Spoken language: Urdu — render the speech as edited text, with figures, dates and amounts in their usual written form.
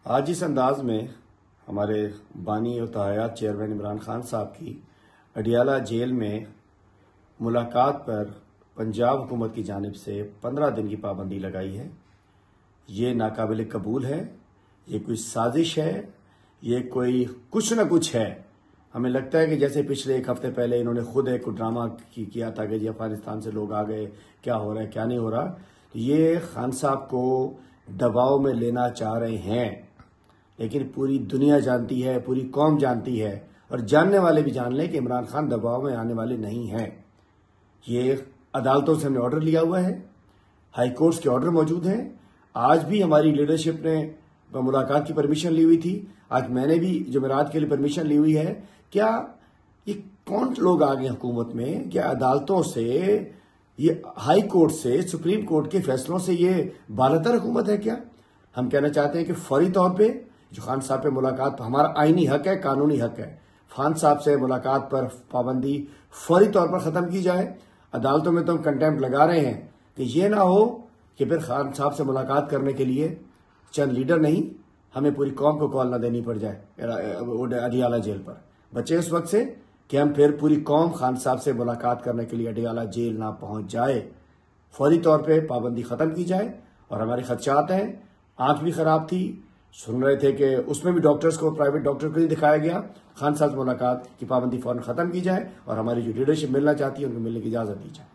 آج اس انداز میں ہمارے بانی و تحیات چیئرمین عمران خان صاحب کی اڈیالہ جیل میں ملاقات پر پنجاب حکومت کی جانب سے 15 دن کی پابندی لگائی ہے۔ یہ ناقابل قبول ہے، یہ کوئی سازش ہے، یہ کوئی کچھ نہ کچھ ہے۔ ہمیں لگتا ہے کہ جیسے پچھلے ایک ہفتے پہلے انہوں نے خود ایک ڈرامہ کیا تھا کہ جی افغانستان سے لوگ آ گئے، کیا ہو رہا ہے کیا نہیں ہو رہا۔ یہ خان صاحب کو دباؤ میں لینا چاہ رہے ہیں، لیکن پوری دنیا جانتی ہے، پوری قوم جانتی ہے اور جاننے والے بھی جان لیں کہ عمران خان دباؤ میں آنے والے نہیں ہیں۔ یہ عدالتوں سے ہم نے آرڈر لیا ہوا ہے، ہائی کورٹس کے آرڈر موجود ہیں۔ آج بھی ہماری لیڈرشپ نے ملاقات کی پرمیشن لی ہوئی تھی، آج میں نے بھی جمعرات کے لیے پرمیشن لی ہوئی ہے۔ کیا یہ کون لوگ آ گئے حکومت میں؟ کیا عدالتوں سے، یہ ہائی کورٹ سے، سپریم کورٹ کے فیصلوں سے یہ بالاتر حکومت ہے کیا؟ ہم کہنا چاہتے ہیں کہ فوری طور پہ جو خان صاحب پہ ملاقات ہمارا آئینی حق ہے، قانونی حق ہے، خان صاحب سے ملاقات پر پابندی فوری طور پر ختم کی جائے۔ عدالتوں میں تو ہم کنٹیمپٹ لگا رہے ہیں کہ یہ نہ ہو کہ پھر خان صاحب سے ملاقات کرنے کے لیے چند لیڈر نہیں، ہمیں پوری قوم کو کال نہ دینی پڑ جائے اڈیالہ جیل پر۔ بچے اس وقت سے کہ ہم پھر پوری قوم خان صاحب سے ملاقات کرنے کے لیے اڈیالہ جیل نہ پہنچ جائے۔ فوری طور پہ پابندی ختم کی جائے۔ اور ہمارے خدشات ہیں، آنکھ بھی خراب تھی، سن رہے تھے کہ اس میں بھی ڈاکٹرز کو، پرائیویٹ ڈاکٹر کو نہیں دکھایا گیا۔ خان صاحب سے ملاقات کی پابندی فوراً ختم کی جائے اور ہماری جو لیڈرشپ ملنا چاہتی ہے ان کو ملنے کی اجازت دی جائے۔